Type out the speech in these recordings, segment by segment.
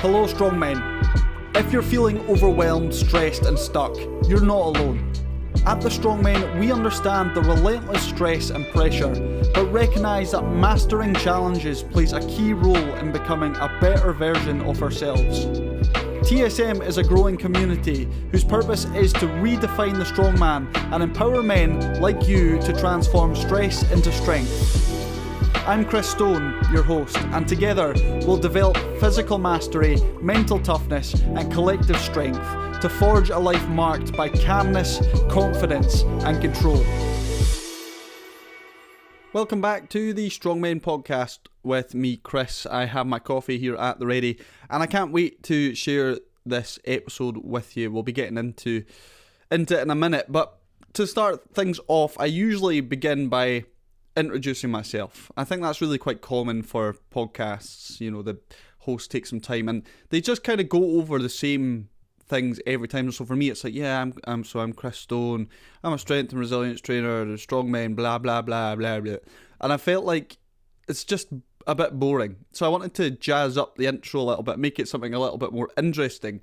Hello strongmen. If you're feeling overwhelmed, stressed and stuck, you're not alone. At the Strongmen, we understand the relentless stress and pressure, but recognise that mastering challenges plays a key role in becoming a better version of ourselves. TSM is a growing community whose purpose is to redefine the strongman and empower men like you to transform stress into strength. I'm Chris Stone, your host, and together we'll develop physical mastery, mental toughness and collective strength to forge a life marked by calmness, confidence and control. Welcome back to the Strongmen podcast with me, Chris. I have my coffee here at the ready and I can't wait to share this episode with you. We'll be getting into it in a minute, but to start things off, I usually begin by introducing myself. I think that's really quite common for podcasts. You know, the host takes some time and they just kind of go over the same things every time. So for me, it's like, I'm Chris Stone. I'm a strength and resilience trainer, a strongman, blah blah blah blah blah. And I felt like it's just a bit boring. So I wanted to jazz up the intro a little bit, make it something a little bit more interesting.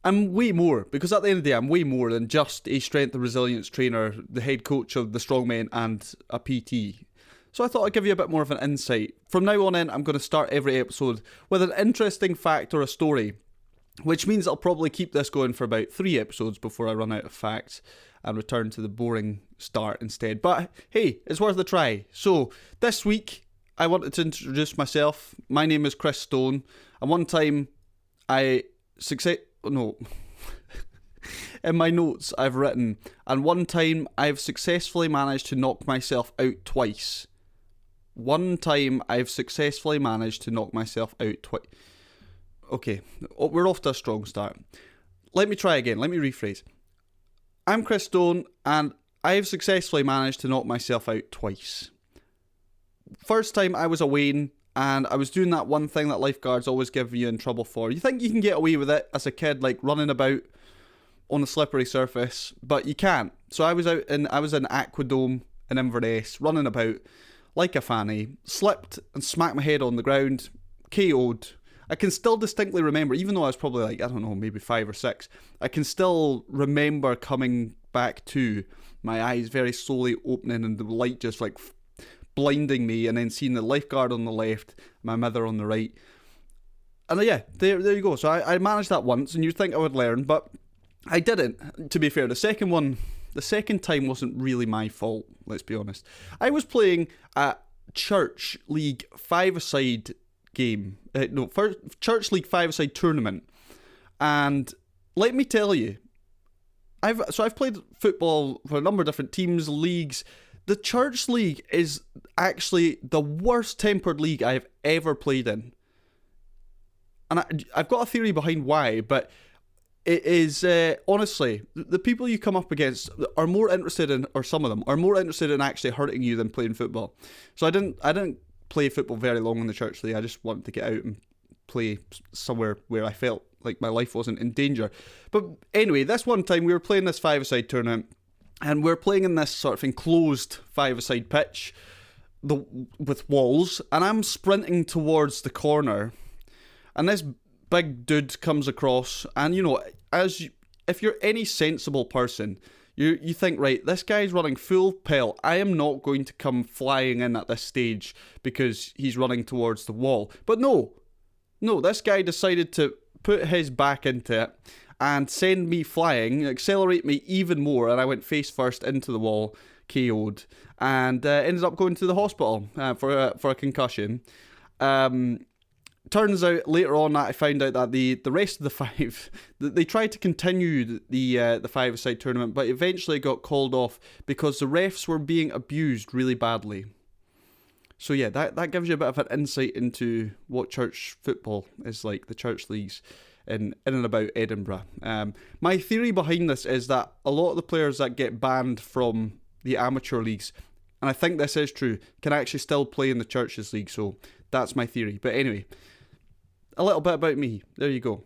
I'm way more, because at the end of the day, I'm way more than just a strength and resilience trainer, the head coach of the Strongmen and a PT. So I thought I'd give you a bit more of an insight. From now on in, I'm going to start every episode with an interesting fact or a story, which means I'll probably keep this going for about 3 episodes before I run out of facts and return to the boring start instead. But hey, it's worth a try. So this week, I wanted to introduce myself. My name is Chris Stone, and one time in my notes I've written, and one time I've successfully managed to knock myself out twice. One time I've successfully managed to knock myself out twice. Okay, we're off to a strong start. Let me try again, let me rephrase. I'm Chris Stone, and I've successfully managed to knock myself out twice. First time I was a Wayne, and I was doing that one thing that lifeguards always give you in trouble for. You think you can get away with it as a kid, like running about on a slippery surface, but you can't. So I was in Aquadome in Inverness, running about like a fanny, slipped and smacked my head on the ground, KO'd. I can still distinctly remember, even though I was probably like, I don't know, maybe 5 or 6, I can still remember coming back to, my eyes very slowly opening and the light just like blinding me, and then seeing the lifeguard on the left, my mother on the right. And yeah, there you go. So I managed that once, and you'd think I would learn, but I didn't, to be fair. The second time wasn't really my fault, let's be honest. I was playing a Church League 5-a-side game. Church League 5-a-side tournament. And let me tell you, I've played football for a number of different teams, leagues. The Church League is actually the worst tempered league I've ever played in. And I've got a theory behind why, but it is, honestly, the people you come up against are more interested in, or some of them, are more interested in actually hurting you than playing football. So I didn't play football very long in the Church League. I just wanted to get out and play somewhere where I felt like my life wasn't in danger. But anyway, this one time we were playing this 5-a-side tournament, and we're playing in this sort of enclosed 5-a-side pitch with walls, and I'm sprinting towards the corner, and this big dude comes across, and you know, if you're any sensible person, you think, right, this guy's running full pelt. I am not going to come flying in at this stage because he's running towards the wall. But no, this guy decided to put his back into it and send me flying, accelerate me even more, and I went face first into the wall, KO'd, and ended up going to the hospital for a concussion. Turns out later on that I found out that the rest of the 5, they tried to continue the 5-a-side tournament, but eventually got called off because the refs were being abused really badly. So yeah, that gives you a bit of an insight into what church football is like, the church leagues in and about Edinburgh. My theory behind this is that a lot of the players that get banned from the amateur leagues, and I think this is true, can actually still play in the churches league. So that's my theory. But anyway, a little bit about me. There you go.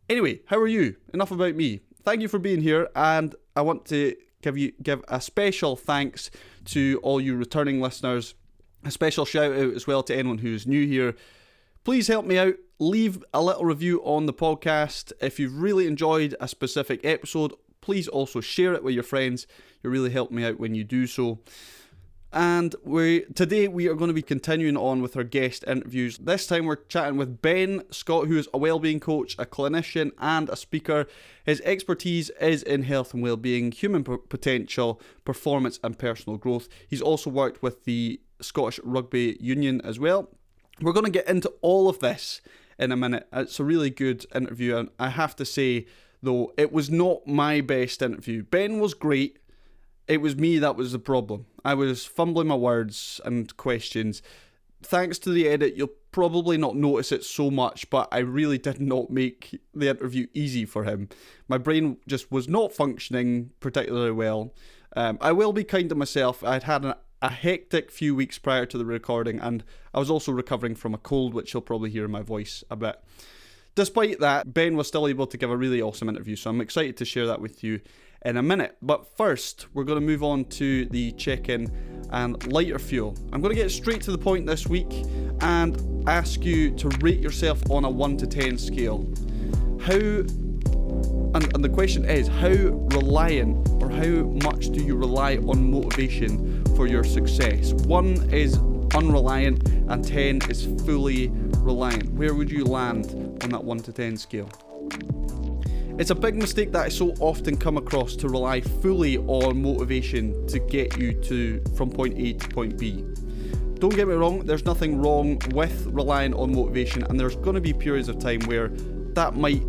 Anyway, how are you? Enough about me. Thank you for being here, and I want to give a special thanks to all you returning listeners. A special shout out as well to anyone who's new here. Please help me out. Leave a little review on the podcast. If you've really enjoyed a specific episode, please also share it with your friends. You really help me out when you do so. And today we are going to be continuing on with our guest interviews. This time we're chatting with Ben Scott, who is a wellbeing coach, a clinician and a speaker. His expertise is in health and wellbeing, human potential, performance and personal growth. He's also worked with the Scottish Rugby Union as well. We're going to get into all of this in a minute. It's a really good interview, and I have to say, though, it was not my best interview. Ben was great. It was me that was the problem. I was fumbling my words and questions. Thanks to the edit, you'll probably not notice it so much, but I really did not make the interview easy for him. My brain just was not functioning particularly well. I will be kind to myself. I'd had a hectic few weeks prior to the recording, and I was also recovering from a cold, which you'll probably hear in my voice a bit. Despite that, Ben was still able to give a really awesome interview, so I'm excited to share that with you in a minute. But first, we're going to move on to the check-in and lighter fuel. I'm going to get straight to the point this week and ask you to rate yourself on a 1 to 10 scale. And the question is, how reliant or how much do you rely on motivation for your success? 1 is unreliant and 10 is fully reliant. Where would you land on that 1 to 10 scale? It's a big mistake that I so often come across, to rely fully on motivation to get you from point A to point B. Don't get me wrong, there's nothing wrong with relying on motivation, and there's going to be periods of time where that might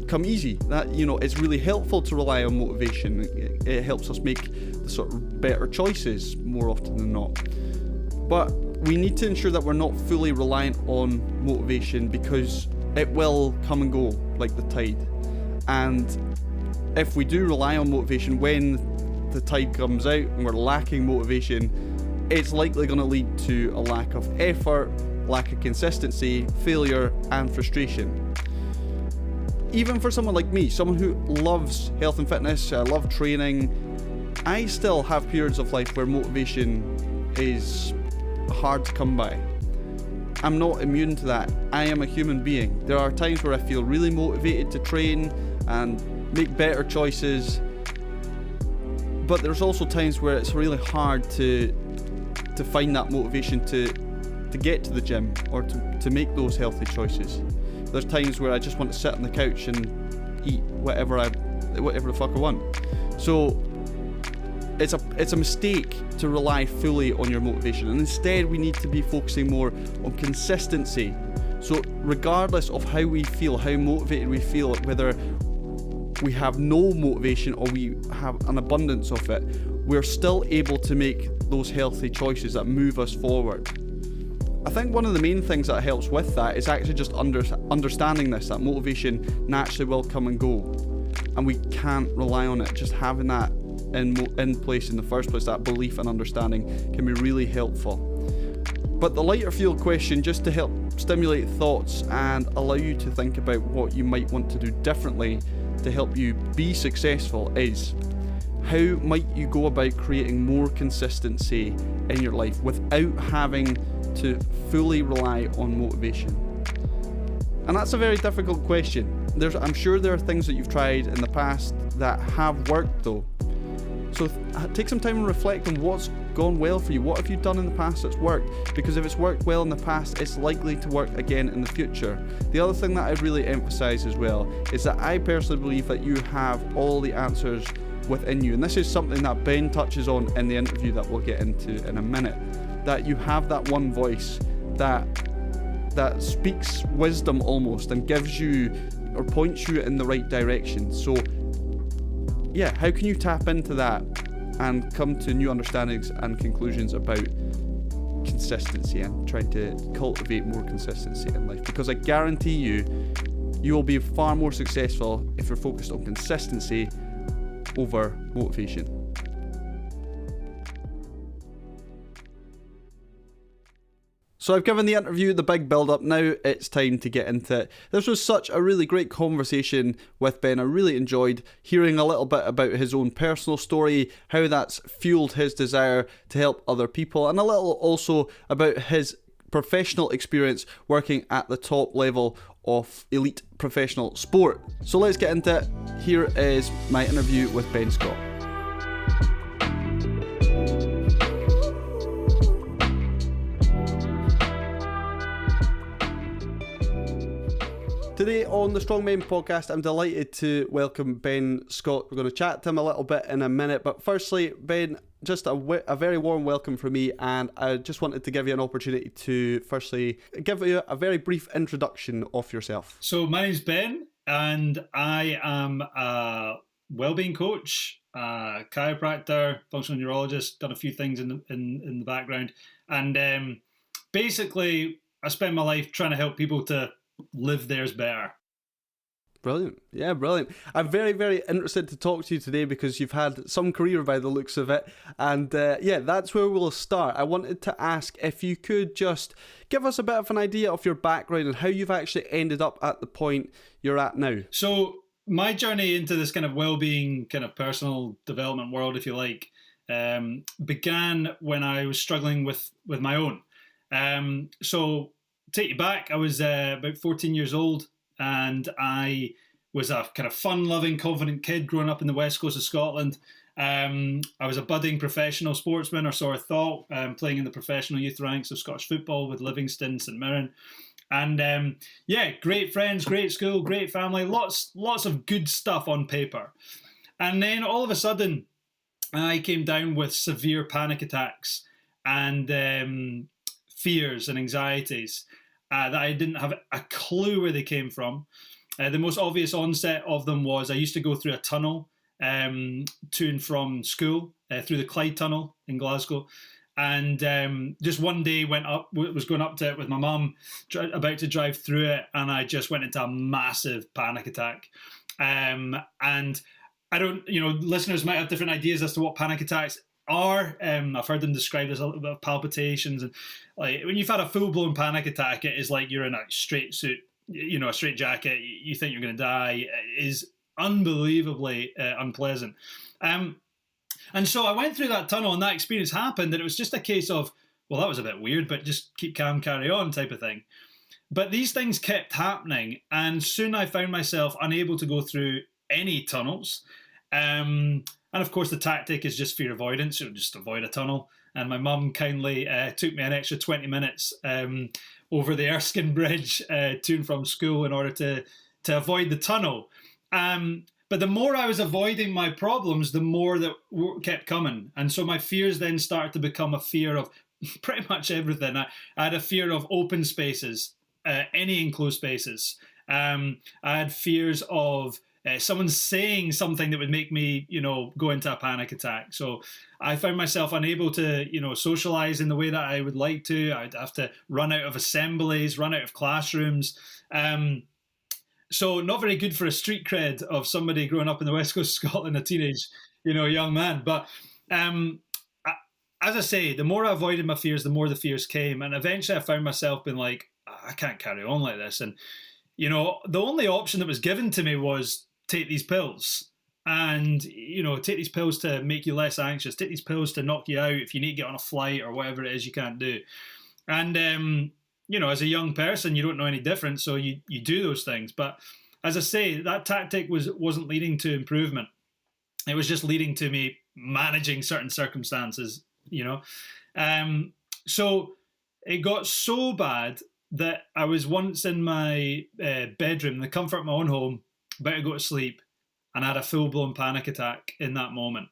come easy. That, it's really helpful to rely on motivation. It helps us make the sort of better choices more often than not. But we need to ensure that we're not fully reliant on motivation, because it will come and go like the tide. And if we do rely on motivation when the tide comes out and we're lacking motivation, it's likely going to lead to a lack of effort, lack of consistency, failure and frustration. Even for someone like me, someone who loves health and fitness, I love training, I still have periods of life where motivation is hard to come by. I'm not immune to that. I am a human being. There are times where I feel really motivated to train and make better choices, but there's also times where it's really hard to find that motivation to get to the gym or to make those healthy choices. There's times where I just want to sit on the couch and eat whatever the fuck I want. So it's a mistake to rely fully on your motivation, and instead we need to be focusing more on consistency. So regardless of how we feel, how motivated we feel, whether we have no motivation or we have an abundance of it, we're still able to make those healthy choices that move us forward. I think one of the main things that helps with that is actually just understanding this, that motivation naturally will come and go, and we can't rely on it. Just having that in place in the first place, that belief and understanding, can be really helpful. But the lighter fuel question, just to help stimulate thoughts and allow you to think about what you might want to do differently to help you be successful, is how might you go about creating more consistency in your life without having to fully rely on motivation? And that's a very difficult question. I'm sure there are things that you've tried in the past that have worked though. So take some time and reflect on what's gone well for you. What have you done in the past that's worked? Because if it's worked well in the past, it's likely to work again in the future. The other thing that I'd really emphasize as well is that I personally believe that you have all the answers within you. And this is something that Ben touches on in the interview that we'll get into in a minute. That you have that one voice that speaks wisdom almost and gives you or points you in the right direction. So yeah, how can you tap into that and come to new understandings and conclusions about consistency and trying to cultivate more consistency in life? Because I guarantee you will be far more successful if you're focused on consistency over motivation. So I've given the interview the big build-up. Now it's time to get into it. This was such a really great conversation with Ben. I really enjoyed hearing a little bit about his own personal story, how that's fueled his desire to help other people, and a little also about his professional experience working at the top level of elite professional sport. So let's get into it. Here is my interview with Ben Scott. Today on the Strong Men podcast, I'm delighted to welcome Ben Scott. We're going to chat to him a little bit in a minute, but firstly, Ben, just a very warm welcome from me, and I just wanted to give you an opportunity to firstly give you a very brief introduction of yourself. So my name's Ben, and I am a wellbeing coach, a chiropractor, functional neurologist, done a few things in the background, and basically I spend my life trying to help people to live theirs better. Brilliant. Yeah, brilliant. I'm very, very interested to talk to you today because you've had some career by the looks of it. And yeah, that's where we'll start. I wanted to ask if you could just give us a bit of an idea of your background and how you've actually ended up at the point you're at now. So my journey into this kind of well-being, kind of personal development world, if you like, began when I was struggling with my own. So take you back, I was about 14 years old, and I was a kind of fun-loving, confident kid growing up in the west coast of Scotland. I was a budding professional sportsman, or so I thought, playing in the professional youth ranks of Scottish football with Livingston, St Mirren. And yeah, great friends, great school, great family, lots of good stuff on paper. And then all of a sudden, I came down with severe panic attacks and fears and anxieties that I didn't have a clue where they came from. The most obvious onset of them was I used to go through a tunnel to and from school, through the Clyde Tunnel in Glasgow. And just one day was going up to it with my mum, about to drive through it, and I just went into a massive panic attack. And I don't, listeners might have different ideas as to what panic attacks are. I've heard them described as a little bit of palpitations, and like when you've had a full-blown panic attack, it is like you're in a straight suit, a straight jacket. You think you're going to die. It is unbelievably unpleasant. And so I went through that tunnel, and that experience happened, and it was just a case of, well, that was a bit weird, but just keep calm, carry on type of thing. But these things kept happening, and soon I found myself unable to go through any tunnels. And of course, the tactic is just fear avoidance, just avoid a tunnel. And my mum kindly took me an extra 20 minutes over the Erskine Bridge to and from school in order to avoid the tunnel. But the more I was avoiding my problems, the more that kept coming. And so my fears then started to become a fear of pretty much everything. I had a fear of open spaces, any enclosed spaces. I had fears of someone saying something that would make me, go into a panic attack. So I found myself unable to, socialize in the way that I would like to. I'd have to run out of assemblies, run out of classrooms. So not very good for a street cred of somebody growing up in the west coast of Scotland, a teenage, young man. But as I say, the more I avoided my fears, the more the fears came. And eventually I found myself being like, I can't carry on like this. And, the only option that was given to me was take these pills. And, take these pills to make you less anxious. Take these pills to knock you out if you need to get on a flight or whatever it is you can't do. And, as a young person, you don't know any different, so you do those things. But as I say, that tactic wasn't leading to improvement. It was just leading to me managing certain circumstances, So it got so bad that I was once in my bedroom, the comfort of my own home, about to go to sleep, and I had a full-blown panic attack in that moment.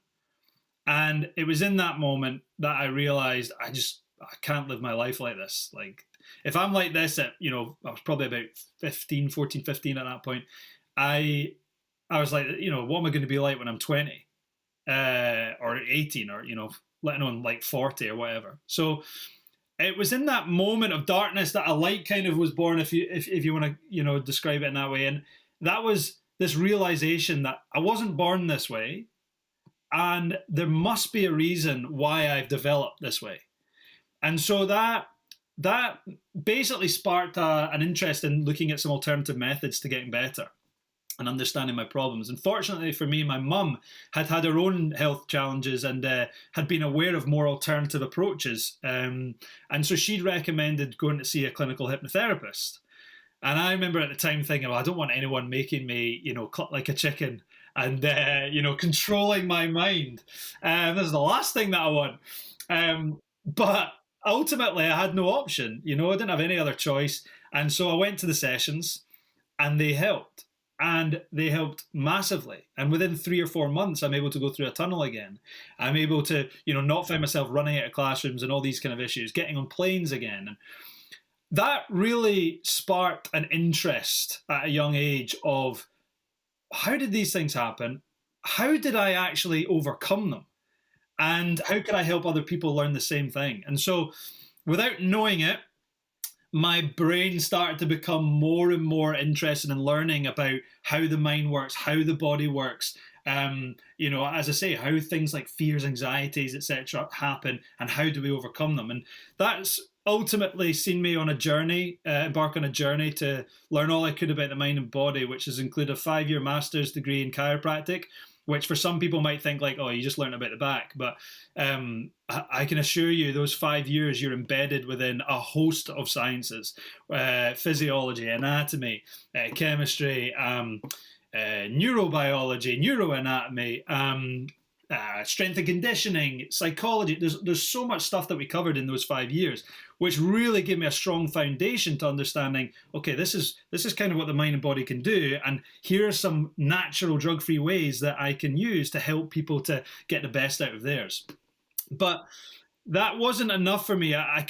And it was in that moment that I realised I can't live my life like this. Like, if I'm like this at, I was probably about 15 at that point, I was like, what am I going to be like when I'm 20 or 18 or, let alone like 40 or whatever. So it was in that moment of darkness that a light kind of was born, if you want to, describe it in that way. And that was this realization that I wasn't born this way, and there must be a reason why I've developed this way. And so that that basically sparked an interest in looking at some alternative methods to getting better and understanding my problems. And fortunately for me, my mum had had her own health challenges and had been aware of more alternative approaches. And so she'd recommended going to see a clinical hypnotherapist. And I remember at the time thinking, well, I don't want anyone making me, cluck like a chicken and, controlling my mind. This is the last thing that I want. But ultimately, I had no option. I didn't have any other choice. And so I went to the sessions and they helped. And they helped massively. And within 3 or 4 months, I'm able to go through a tunnel again. I'm able to, not find myself running out of classrooms and all these kind of issues, getting on planes again. And that really sparked an interest at a young age of how did these things happen? How did I actually overcome them? And how could I help other people learn the same thing? And so without knowing it, my brain started to become more and more interested in learning about how the mind works, how the body works. As I say, how things like fears, anxieties, etc., happen, and how do we overcome them? And that's ultimately seen me on a journey, embark on a journey to learn all I could about the mind and body, which has included a 5-year master's degree in chiropractic, which for some people might think like, oh, you just learned about the back. But I can assure you those 5 years, you're embedded within a host of sciences, physiology, anatomy, chemistry, neurobiology, neuroanatomy, strength and conditioning, psychology. There's so much stuff that we covered in those 5 years, which really gave me a strong foundation to understanding, okay, this is kind of what the mind and body can do, and here are some natural drug-free ways that I can use to help people to get the best out of theirs. But that wasn't enough for me. I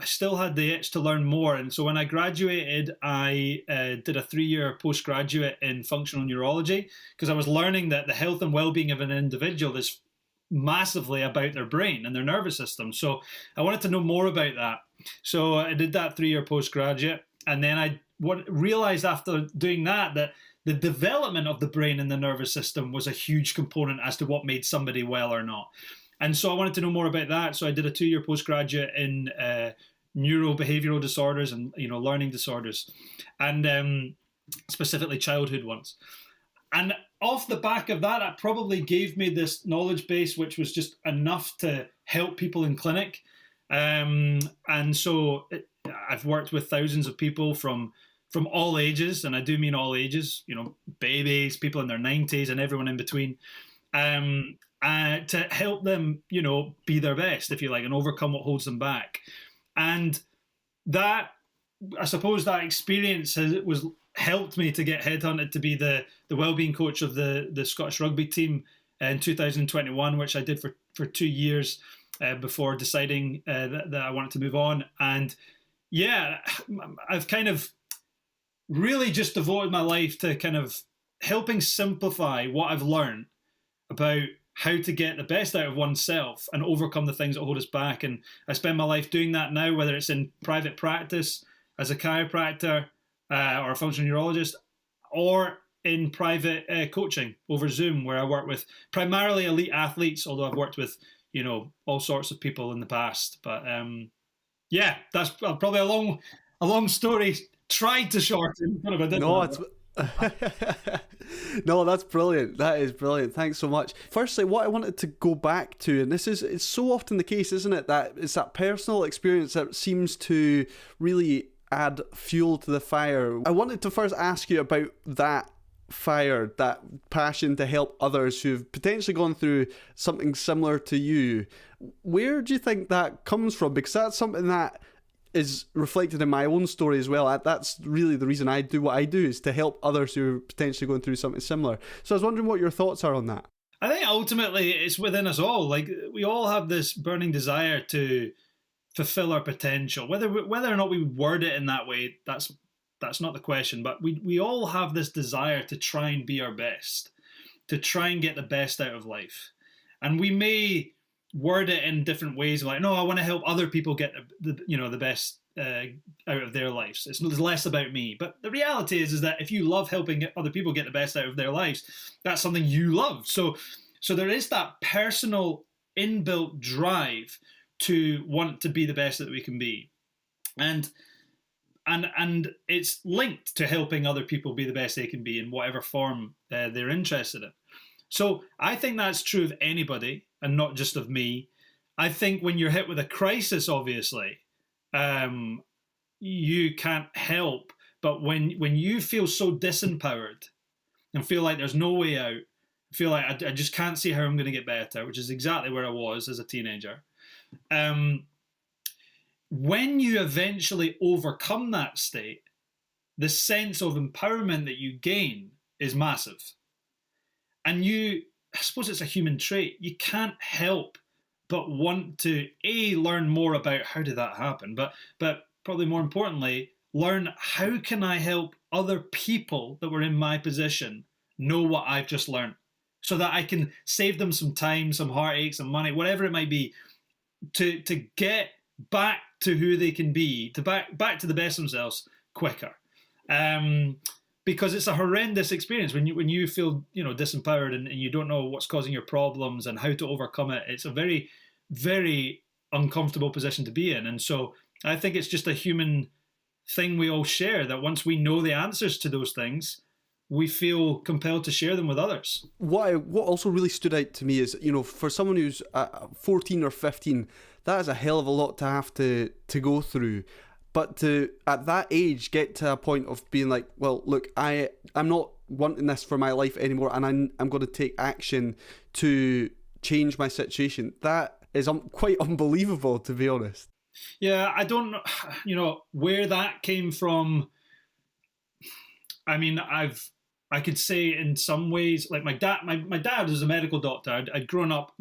still had the itch to learn more. And so when I graduated, I did a 3-year postgraduate in functional neurology, because I was learning that the health and well-being of an individual is massively about their brain and their nervous system. So I wanted to know more about that. So I did that 3-year postgraduate. And then I realized after doing that the development of the brain and the nervous system was a huge component as to what made somebody well or not. And so I wanted to know more about that. So I did a 2-year postgraduate in neurobehavioral disorders and learning disorders, and specifically childhood ones. And off the back of that, it probably gave me this knowledge base, which was just enough to help people in clinic. And so I've worked with thousands of people from all ages, and I do mean all ages. Babies, people in their 90s, and everyone in between. To help them, be their best, if you like, and overcome what holds them back. And that, I suppose, that experience was helped me to get headhunted to be the wellbeing coach of the Scottish Rugby team in 2021, which I did for 2 years before deciding that I wanted to move on. And yeah, I've kind of really just devoted my life to kind of helping simplify what I've learned about how to get the best out of oneself and overcome the things that hold us back. And I spend my life doing that now, whether it's in private practice as a chiropractor or a functional neurologist, or in private coaching over Zoom, where I work with primarily elite athletes, although I've worked with, all sorts of people in the past. But yeah, that's probably a long story, tried to shorten. But I didn't. No, it's... No, that's brilliant. That is brilliant. Thanks so much. Firstly, what I wanted to go back to, and it's so often the case, isn't it, that it's that personal experience that seems to really add fuel to the fire. I wanted to first ask you about that fire, that passion to help others who've potentially gone through something similar to you. Where do you think that comes from? Because that's something that is reflected in my own story as well. That's really the reason I do what I do, is to help others who are potentially going through something similar. So I was wondering what your thoughts are on that. I think ultimately it's within us all. Like, we all have this burning desire to fulfill our potential. Whether or not we word it in that way, that's not the question. But we all have this desire to try and be our best, to try and get the best out of life. And we may word it in different ways, like, no, I want to help other people get the best out of their lives. It's less about me. But the reality is that if you love helping other people get the best out of their lives, that's something you love. So there is that personal inbuilt drive to want to be the best that we can be. and and it's linked to helping other people be the best they can be in whatever form they're interested in. So I think that's true of anybody and not just of me. I think when you're hit with a crisis, obviously, you can't help. But when you feel so disempowered and feel like there's no way out, feel like I just can't see how I'm going to get better, which is exactly where I was as a teenager. When you eventually overcome that state, the sense of empowerment that you gain is massive. And I suppose it's a human trait. You can't help but want to learn more about how did that happen, but probably more importantly, learn how can I help other people that were in my position know what I've just learned, so that I can save them some time, some heartache, some money, whatever it might be, to get back to who they can be, to back to the best themselves quicker. Because it's a horrendous experience when you feel disempowered and you don't know what's causing your problems and how to overcome it. It's a very, very uncomfortable position to be in. And so I think it's just a human thing we all share, that once we know the answers to those things, we feel compelled to share them with others. What also really stood out to me is, for someone who's 14 or 15, that is a hell of a lot to have to go through. But to, at that age, get to a point of being like, well, look, I'm not wanting this for my life anymore, and I'm going to take action to change my situation. That is quite unbelievable, to be honest. Yeah, I don't know, where that came from. I mean, I could say in some ways, like my dad was a medical doctor. I'd grown up,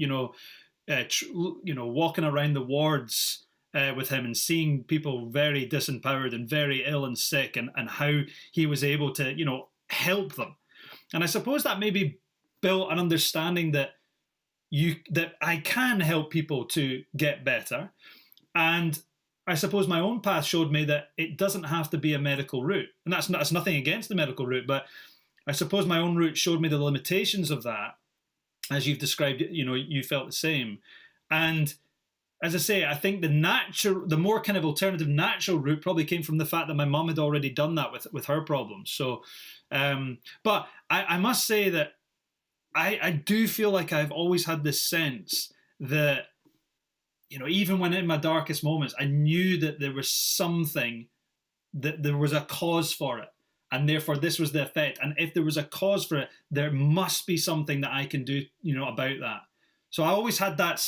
walking around the wards with him and seeing people very disempowered and very ill and sick, and how he was able to, help them. And I suppose that maybe built an understanding that I can help people to get better. And I suppose my own path showed me that it doesn't have to be a medical route. And that's nothing against the medical route, but I suppose my own route showed me the limitations of that. As you've described, you felt the same. And as I say, I think the more kind of alternative natural route probably came from the fact that my mum had already done that with her problems. So, but I must say that I do feel like I've always had this sense that, even when in my darkest moments, I knew that there was something, that there was a cause for it. And therefore, this was the effect. And if there was a cause for it, there must be something that I can do, about that. So I always had that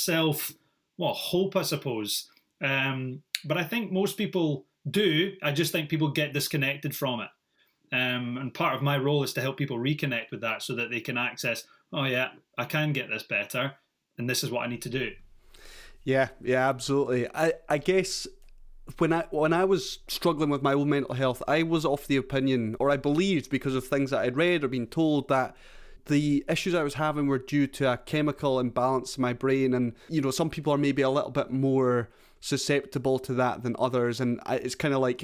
hope, I suppose. But I think most people do. I just think people get disconnected from it. And part of my role is to help people reconnect with that so that they can access, oh yeah, I can get this better, and this is what I need to do. Yeah, absolutely. I guess when I was struggling with my own mental health, I was of the opinion, or I believed because of things that I'd read or been told, that the issues I was having were due to a chemical imbalance in my brain. And, some people are maybe a little bit more susceptible to that than others. And it's kind of like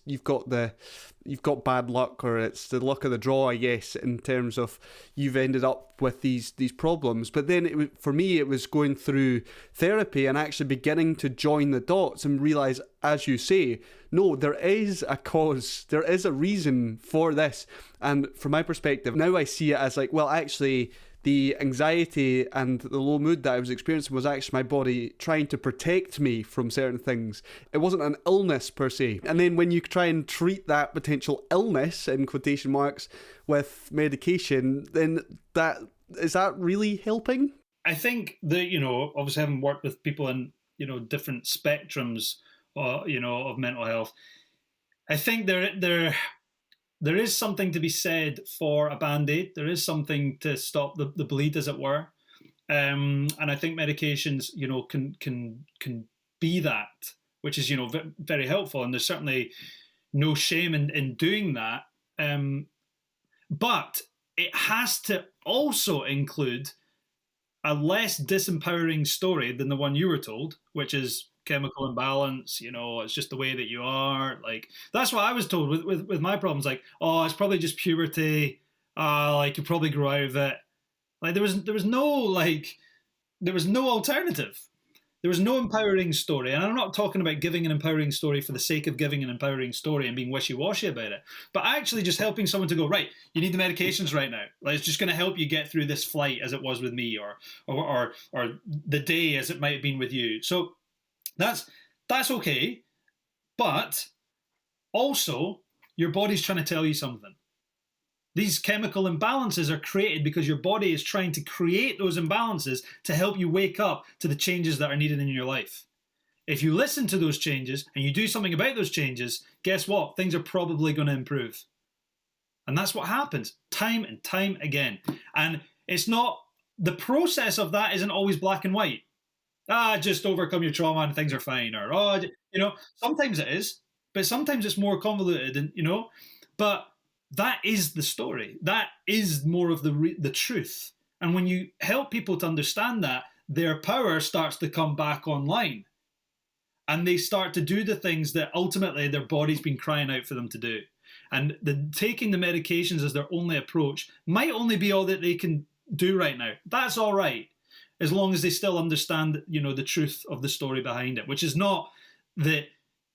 you've got bad luck, or it's the luck of the draw, I guess, in terms of you've ended up with these problems. But then for me, it was going through therapy and actually beginning to join the dots and realize, as you say, no, there is a cause, there is a reason for this. And from my perspective, now I see it as like, well, actually, the anxiety and the low mood that I was experiencing was actually my body trying to protect me from certain things. It wasn't an illness per se. And then when you try and treat that potential illness, in quotation marks, with medication, then is that really helping? I think that, obviously having worked with people in, different spectrums, of mental health, I think there is something to be said for a Band-Aid. There is something to stop the bleed, as it were. And I think medications, can be that, which is, very helpful. And there's certainly no shame in doing that. But it has to also include a less disempowering story than the one you were told, which is chemical imbalance, it's just the way that you are. Like, that's what I was told with my problems. Like, oh, it's probably just puberty. You probably grow out of it. Like, there was no alternative. There was no empowering story. And I'm not talking about giving an empowering story for the sake of giving an empowering story and being wishy-washy about it, but actually just helping someone to go, right, you need the medications right now. Like, it's just going to help you get through this flight as it was with me, or the day as it might have been with you. So that's okay. But also, your body's trying to tell you something. These chemical imbalances are created because your body is trying to create those imbalances to help you wake up to the changes that are needed in your life. If you listen to those changes and you do something about those changes, guess what? Things are probably going to improve. And that's what happens time and time again. And it's not, the process of that isn't always black and white. Just overcome your trauma and things are fine. Or, sometimes it is, but sometimes it's more convoluted, and but that is the story. That is more of the truth. And when you help people to understand that, their power starts to come back online. And they start to do the things that ultimately their body's been crying out for them to do. And taking the medications as their only approach might only be all that they can do right now. That's all right, as long as they still understand, the truth of the story behind it, which is not that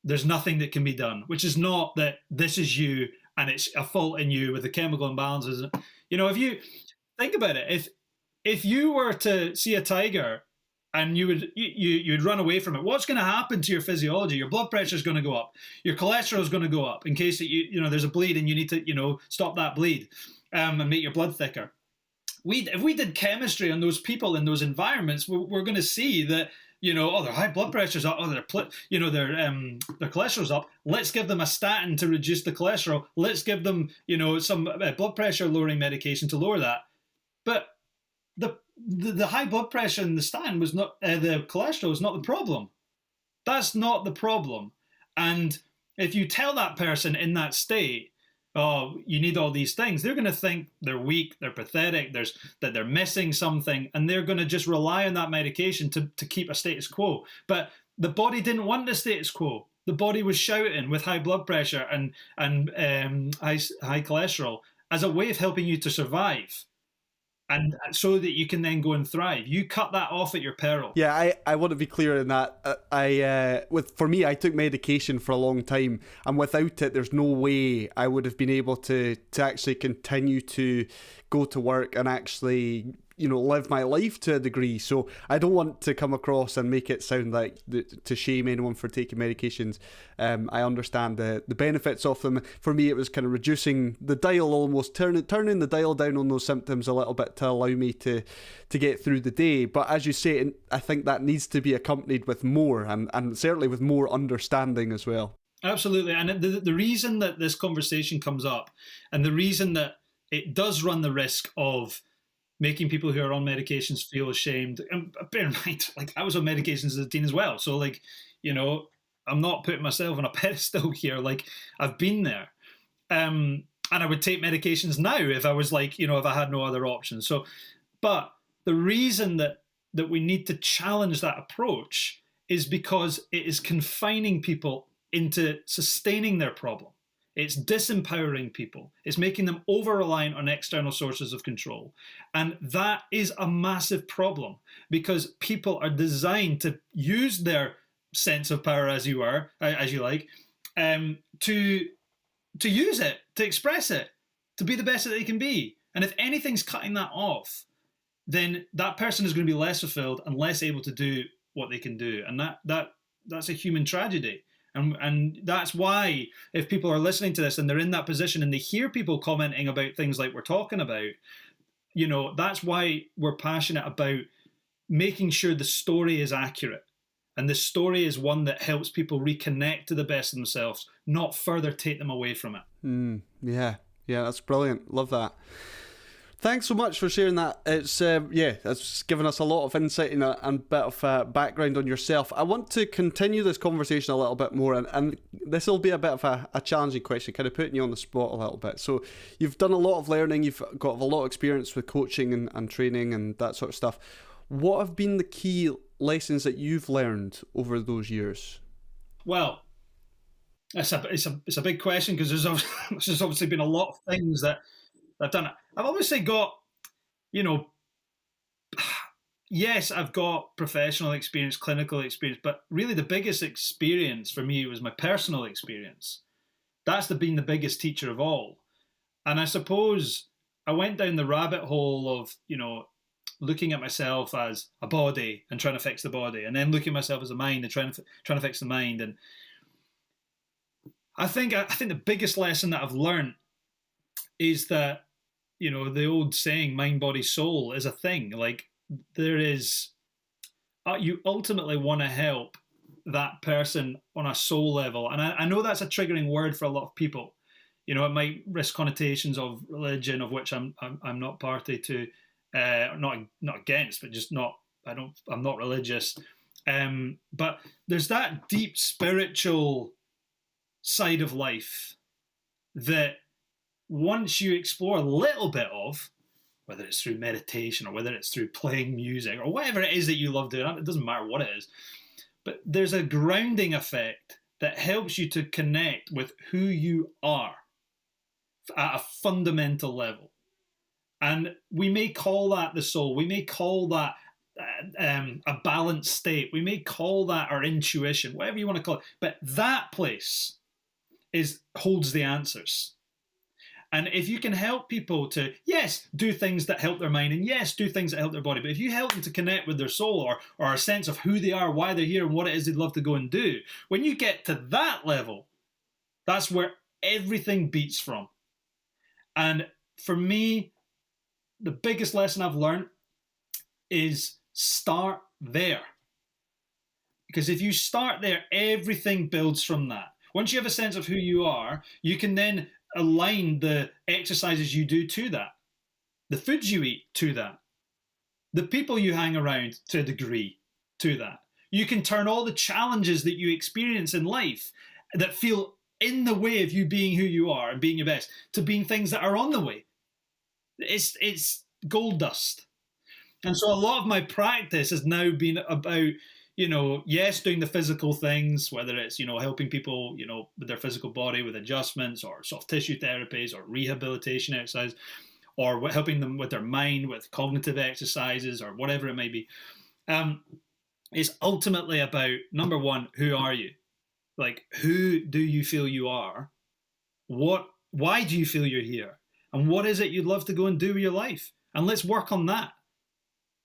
there's nothing that can be done, which is not that this is you and it's a fault in you with the chemical imbalances. If you think about it, if you were to see a tiger and you'd run away from it, what's going to happen to your physiology? Your blood pressure is going to go up. Your cholesterol is going to go up in case that there's a bleed and you need to stop that bleed and make your blood thicker. If we did chemistry on those people in those environments, we're going to see that their high blood pressure's up, their cholesterol's up. Let's give them a statin to reduce the cholesterol. Let's give them some blood pressure lowering medication to lower that. But the high blood pressure and the statin was not the cholesterol was not the problem. That's not the problem. And if you tell that person in that state, oh, you need all these things, they're going to think they're weak, they're pathetic, that they're missing something, and they're going to just rely on that medication to keep a status quo. But the body didn't want the status quo. The body was shouting with high blood pressure and high cholesterol as a way of helping you to survive. And so that you can then go and thrive. You cut that off at your peril. Yeah, I want to be clear in that. For me, I took medication for a long time, and without it, there's no way I would have been able to actually continue to go to work and actually live my life to a degree. So I don't want to come across and make it sound like to shame anyone for taking medications. I understand the benefits of them. For me, it was kind of reducing the dial, almost turning the dial down on those symptoms a little bit to allow me to get through the day. But as you say, I think that needs to be accompanied with more, and certainly with more understanding as well. Absolutely. And the reason that this conversation comes up, and the reason that it does run the risk of making people who are on medications feel ashamed. And bear in mind, I was on medications as a teen as well. So I'm not putting myself on a pedestal here. I've been there. And I would take medications now if I was if I had no other options. So, but the reason that we need to challenge that approach is because it is confining people into sustaining their problem. It's disempowering people. It's making them over-reliant on external sources of control. And that is a massive problem, because people are designed to use their sense of power, as you like, to use it, to express it, to be the best that they can be. And if anything's cutting that off, then that person is going to be less fulfilled and less able to do what they can do. And that's a human tragedy. And that's why, if people are listening to this and they're in that position and they hear people commenting about things like we're talking about, that's why we're passionate about making sure the story is accurate. And the story is one that helps people reconnect to the best of themselves, not further take them away from it. Yeah, that's brilliant. Love that. Thanks so much for sharing that. It's that's given us a lot of insight and a bit of background on yourself. I want to continue this conversation a little bit more, and this will be a bit of a challenging question, kind of putting you on the spot a little bit. So you've done a lot of learning, you've got a lot of experience with coaching and training and that sort of stuff. What have been the key lessons that you've learned over those years? Well, it's a big question, because there's obviously been a lot of things that I've done. I've obviously got, yes, I've got professional experience, clinical experience, but really the biggest experience for me was my personal experience. That's been the biggest teacher of all. And I suppose I went down the rabbit hole of, looking at myself as a body and trying to fix the body, and then looking at myself as a mind and trying to fix the mind. And I think the biggest lesson that I've learned is that, the old saying, mind, body, soul, is a thing. Like, there is, you ultimately want to help that person on a soul level. And I know that's a triggering word for a lot of people. It might risk connotations of religion, of which I'm not party to, not against, but just not. I'm not religious. But there's that deep spiritual side of life that once you explore a little bit of, whether it's through meditation or whether it's through playing music or whatever it is that you love doing, it doesn't matter what it is, but there's a grounding effect that helps you to connect with who you are at a fundamental level. And we may call that the soul. We may call that a balanced state. We may call that our intuition, whatever you want to call it. But that place holds the answers. And if you can help people to, yes, do things that help their mind, and yes, do things that help their body, but if you help them to connect with their soul or a sense of who they are, why they're here, and what it is they'd love to go and do, when you get to that level, that's where everything beats from. And for me, the biggest lesson I've learned is start there. Because if you start there, everything builds from that. Once you have a sense of who you are, you can then align the exercises you do to that, the foods you eat to that, the people you hang around to a degree to that. You can turn all the challenges that you experience in life that feel in the way of you being who you are and being your best to being things that are on the way. It's gold dust. And so a lot of my practice has now been about, yes, doing the physical things, whether it's, helping people, with their physical body, with adjustments or soft tissue therapies or rehabilitation exercise, or helping them with their mind, with cognitive exercises or whatever it may be. It's ultimately about, number one, who are you? Like, who do you feel you are? Why do you feel you're here? And what is it you'd love to go and do with your life? And let's work on that.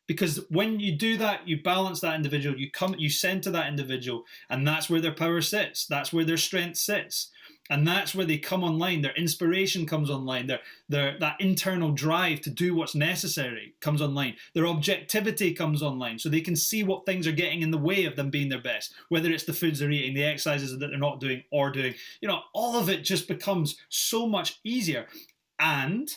Because when you do that, you balance that individual, you center that individual, and that's where their power sits. That's where their strength sits. And that's where they come online. Their inspiration comes online. That internal drive to do what's necessary comes online. Their objectivity comes online, so they can see what things are getting in the way of them being their best, whether it's the foods they're eating, the exercises that they're not doing or doing. All of it just becomes so much easier. And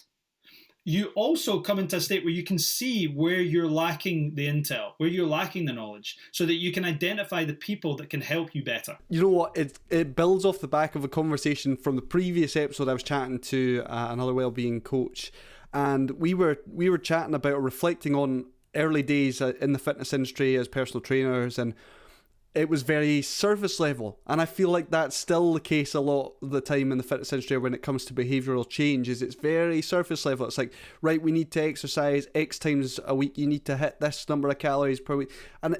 you also come into a state where you can see where you're lacking the intel, where you're lacking the knowledge, so that you can identify the people that can help you better. You know what? It builds off the back of a conversation from the previous episode. I was chatting to another wellbeing coach, and we were chatting about reflecting on early days in the fitness industry as personal trainers, and it was very surface level, and I feel like that's still the case a lot of the time in the fitness industry when it comes to behavioural change. It's very surface level. It's like, right, we need to exercise X times a week, you need to hit this number of calories per week, and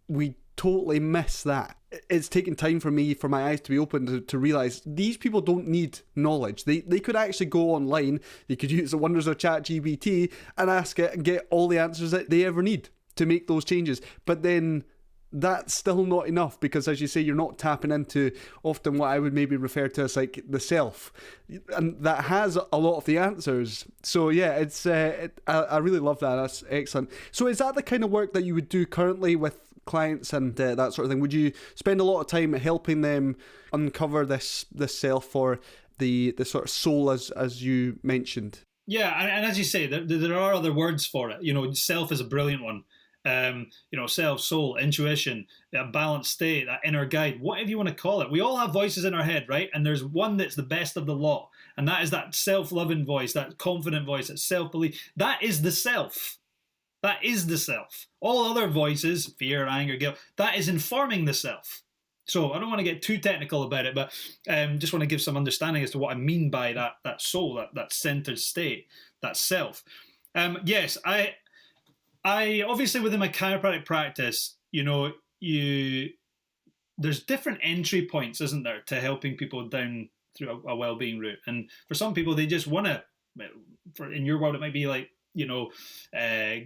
we totally miss that. It's taken time for my eyes to be opened to realise these people don't need knowledge. They could actually go online, they could use the wonders of ChatGPT and ask it and get all the answers that they ever need to make those changes. But then that's still not enough, because as you say, you're not tapping into often what I would maybe refer to as like the self, and that has a lot of the answers. So yeah, it's I really love that. That's excellent. So is that the kind of work that you would do currently with clients and that sort of thing? Would you spend a lot of time helping them uncover this self or the sort of soul as you mentioned? Yeah, and as you say, there are other words for it. Self is a brilliant one. Self, soul, intuition, that balanced state, that inner guide, whatever you want to call it. We all have voices in our head, right? And there's one that's the best of the lot. And that is that self-loving voice, that confident voice, that self-belief. That is the self. That is the self. All other voices, fear, anger, guilt, that is informing the self. So I don't want to get too technical about it, but just want to give some understanding as to what I mean by that soul, that centered state, that self. Yes, I obviously within my chiropractic practice, there's different entry points, isn't there, to helping people down through a well-being route. And for some people, they just want to. In your world, it might be like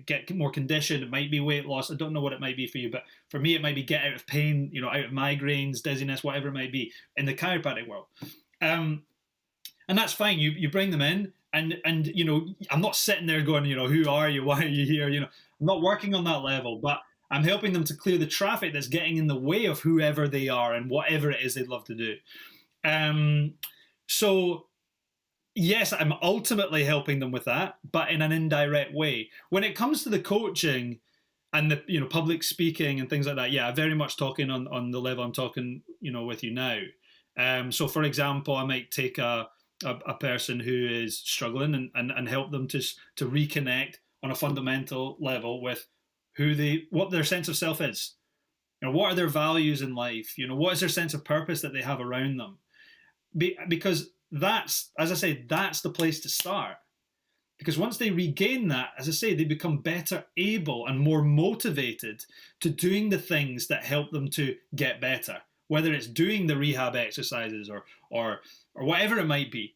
get more conditioned. It might be weight loss. I don't know what it might be for you, but for me, it might be get out of pain. Out of migraines, dizziness, whatever it might be in the chiropractic world. And that's fine. You bring them in, and I'm not sitting there going, who are you? Why are you here? I'm not working on that level, but I'm helping them to clear the traffic that's getting in the way of whoever they are and whatever it is they'd love to do. So yes, I'm ultimately helping them with that, but in an indirect way. When it comes to the coaching and the public speaking and things like that, yeah, very much talking on the level I'm talking with you now. So for example, I might take a person who is struggling and help them to reconnect on a fundamental level with what their sense of self is. What are their values in life? What is their sense of purpose that they have around them? Because that's, as I say, that's the place to start. Because once they regain that, as I say, they become better able and more motivated to doing the things that help them to get better, whether it's doing the rehab exercises or whatever it might be.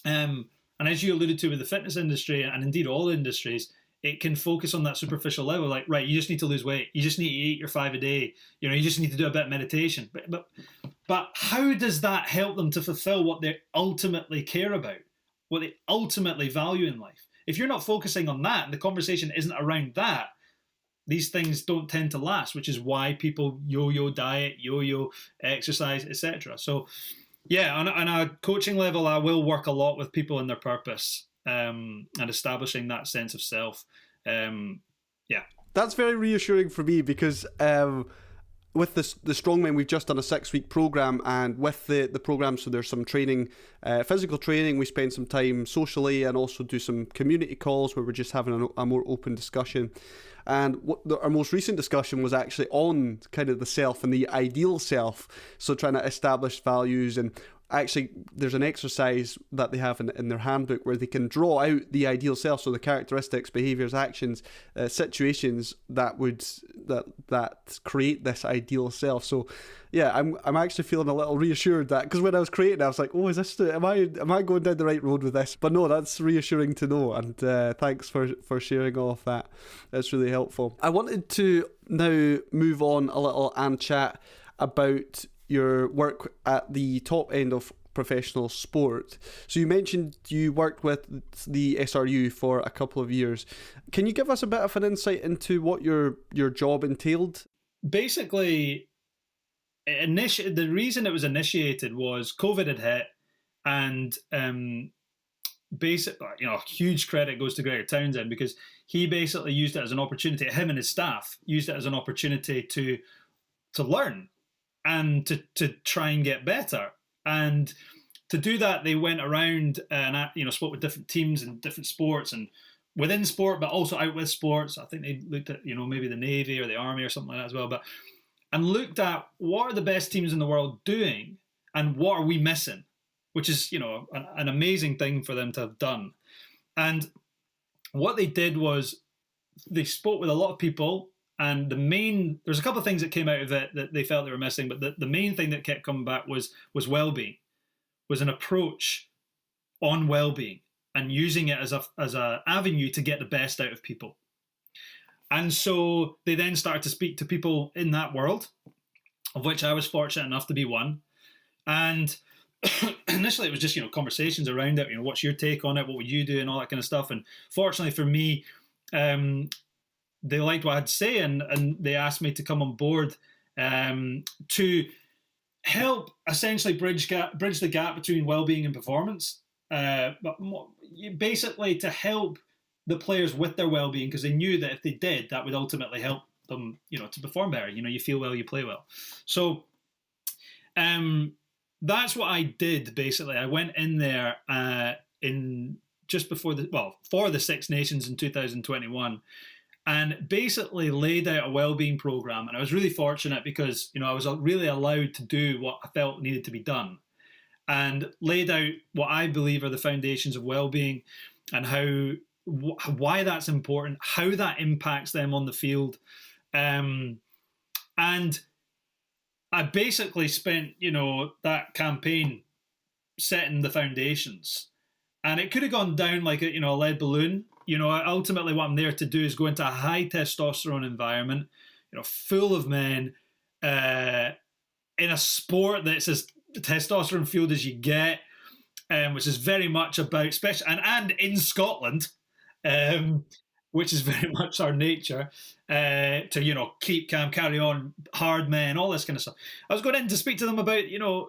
And as you alluded to with the fitness industry and indeed all industries, it can focus on that superficial level, like, right, you just need to lose weight. You just need to eat your 5 a day. You just need to do a bit of meditation. But how does that help them to fulfill what they ultimately care about, what they ultimately value in life? If you're not focusing on that and the conversation isn't around that, these things don't tend to last, which is why people yo-yo diet, yo-yo exercise, etc. So, yeah, on a coaching level, I will work a lot with people and their purpose. And establishing that sense of self. Yeah. That's very reassuring for me because with the Strongmen, we've just done a 6-week program, and with the program, so there's some training, physical training, we spend some time socially and also do some community calls where we're just having a more open discussion. And our most recent discussion was actually on kind of the self and the ideal self, so trying to establish values. And actually there's an exercise that they have in their handbook where they can draw out the ideal self, so the characteristics, behaviors, actions, situations that create this ideal self. So yeah, I'm actually feeling a little reassured that, because when I was creating, I was like, oh, is this am I going down the right road with this? But no, that's reassuring to know, and thanks for sharing all of that. That's really helpful. I wanted to now move on a little and chat about your work at the top end of professional sport. So you mentioned you worked with the SRU for a couple of years. Can you give us a bit of an insight into what your job entailed? Basically, the reason it was initiated was COVID had hit, and huge credit goes to Gregor Townsend, because he basically used it as an opportunity. Him and his staff used it as an opportunity to learn and to try and get better. And to do that, they went around and spoke with different teams and different sports, and within sport, but also out with sports. I think they looked at maybe the Navy or the Army or something like that as well, and looked at what are the best teams in the world doing and what are we missing, which is an amazing thing for them to have done. And what they did was they spoke with a lot of people. And there's a couple of things that came out of it that they felt they were missing, but the main thing that kept coming back was well-being, was an approach on well-being and using it as a avenue to get the best out of people. And so they then started to speak to people in that world, of which I was fortunate enough to be one. And initially it was just conversations around it. What's your take on it? What would you do? And all that kind of stuff. And fortunately for me, they liked what I had to say, and they asked me to come on board to help essentially bridge the gap between well-being and performance, but basically to help the players with their well-being, because they knew that if they did, that would ultimately help them, to perform better. You feel well, you play well. So that's what I did. Basically, I went in there for the Six Nations in 2021. And basically laid out a wellbeing program. And I was really fortunate because, I was really allowed to do what I felt needed to be done, and laid out what I believe are the foundations of wellbeing and how why that's important, how that impacts them on the field. And I basically spent, that campaign setting the foundations. And it could have gone down like a lead balloon. Ultimately what I'm there to do is go into a high testosterone environment, full of men, in a sport that's as testosterone fueled as you get, which is very much about special and in Scotland, which is very much our nature, to keep calm, carry on, hard men, all this kind of stuff. I was going in to speak to them about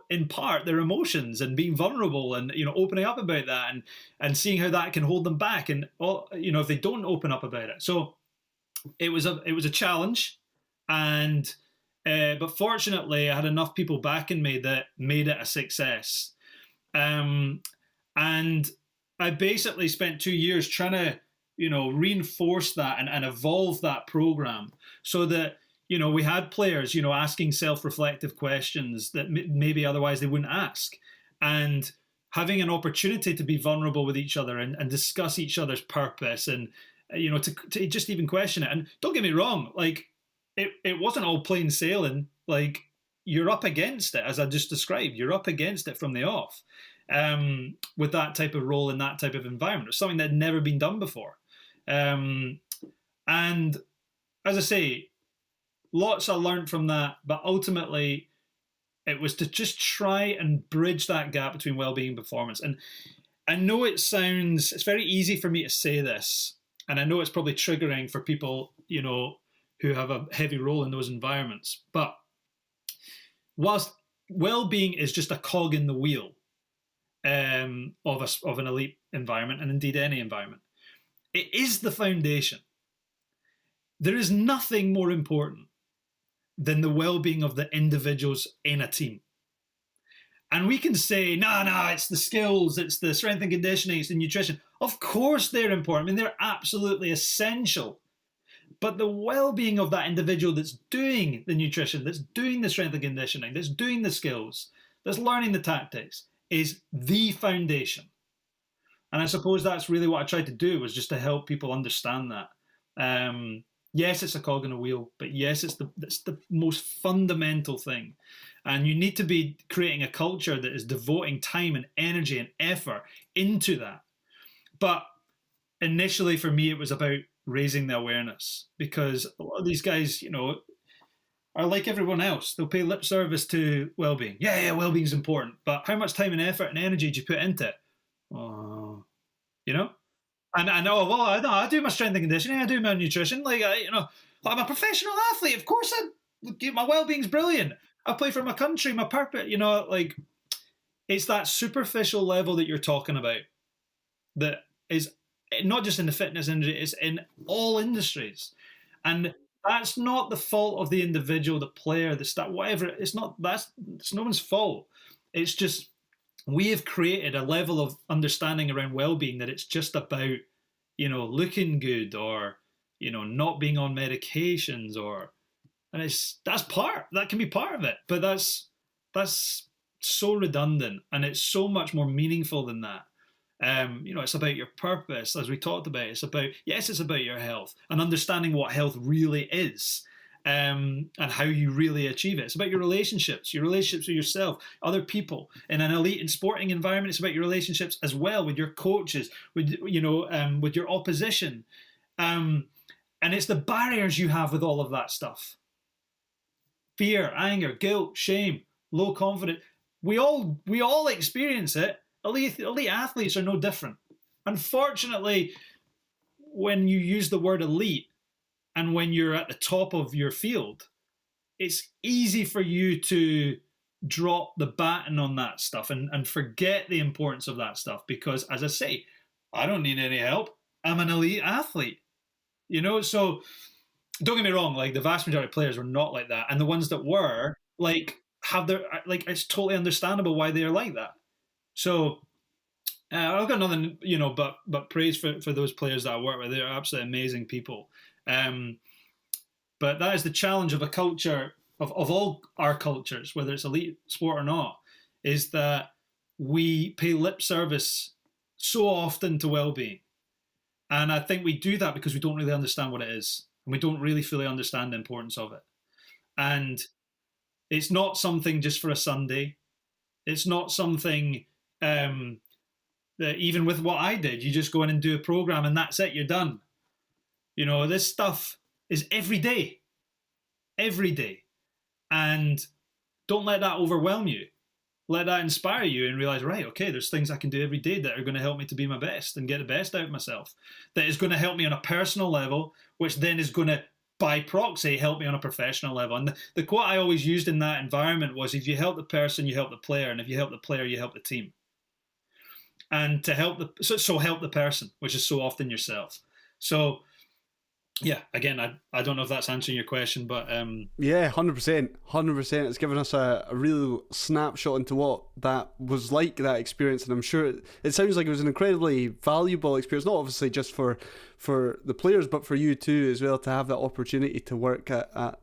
in part their emotions and being vulnerable and opening up about that and seeing how that can hold them back and if they don't open up about it. So it was a challenge, and but fortunately I had enough people backing me that made it a success. And I basically spent 2 years trying to reinforce that and evolve that program so that we had players asking self-reflective questions that maybe otherwise they wouldn't ask, and having an opportunity to be vulnerable with each other and discuss each other's purpose and to just even question it. And don't get me wrong, like it wasn't all plain sailing. Like, you're up against it, as I just described. You're up against it from the off, with that type of role in that type of environment. It's something that had never been done before. And as I say, lots I learned from that, but ultimately it was to just try and bridge that gap between well-being and performance. And I know it's very easy for me to say this, and I know it's probably triggering for people, who have a heavy role in those environments, but whilst well-being is just a cog in the wheel of an elite environment, and indeed any environment, it is the foundation. There is nothing more important than the well-being of the individuals in a team. And we can say, no, it's the skills, it's the strength and conditioning, it's the nutrition. Of course they're important. I mean, they're absolutely essential. But the well-being of that individual that's doing the nutrition, that's doing the strength and conditioning, that's doing the skills, that's learning the tactics, is the foundation. And I suppose that's really what I tried to do, was just to help people understand that. Yes, it's a cog in a wheel, but yes, it's the most fundamental thing. And you need to be creating a culture that is devoting time and energy and effort into that. But initially for me, it was about raising the awareness, because a lot of these guys, are like everyone else. They'll pay lip service to well-being. Yeah, well-being is important, but how much time and effort and energy do you put into it? And I know, well, I do my strength and conditioning, I do my nutrition. Like, I'm a professional athlete. Of course, my well-being's brilliant. I play for my country, my purpose. Like, it's that superficial level that you're talking about that is not just in the fitness industry, it's in all industries. And that's not the fault of the individual, the player, the staff, whatever. It's no one's fault. It's just, we have created a level of understanding around well-being that it's just about, looking good or, not being on medications and that can be part of it, but that's so redundant, and it's so much more meaningful than that. It's about your purpose, as we talked about. It's about your health and understanding what health really is, and how you really achieve it. It's about your relationships with yourself, other people. In an elite and sporting environment, it's about your relationships as well with your coaches, with your opposition, and it's the barriers you have with all of that stuff. Fear, anger, guilt, shame, low confidence. We all experience it. Elite athletes are no different. Unfortunately, when you use the word elite and when you're at the top of your field, it's easy for you to drop the baton on that stuff and forget the importance of that stuff, because, as I say, I don't need any help. I'm an elite athlete. So don't get me wrong, like, the vast majority of players were not like that. And the ones that were, it's totally understandable why they're like that. So I've got nothing, but praise for those players that I work with. They're absolutely amazing people. But that is the challenge of a culture, of all our cultures, whether it's elite sport or not, is that we pay lip service so often to well-being. And I think we do that because we don't really understand what it is. And we don't really fully understand the importance of it. And it's not something just for a Sunday. It's not something that even with what I did, you just go in and do a program and that's it, you're done. This stuff is every day. Every day. And don't let that overwhelm you. Let that inspire you and realize, right, okay, there's things I can do every day that are going to help me to be my best and get the best out of myself. That is going to help me on a personal level, which then is going to, by proxy, help me on a professional level. And the quote I always used in that environment was, if you help the person, you help the player. And if you help the player, you help the team. And to help help the person, which is so often yourself. So, yeah, again, I don't know if that's answering your question, but yeah, 100%. It's given us a real snapshot into what that was like, that experience, and I'm sure it sounds like it was an incredibly valuable experience, not obviously just for the players, but for you too as well, to have that opportunity to work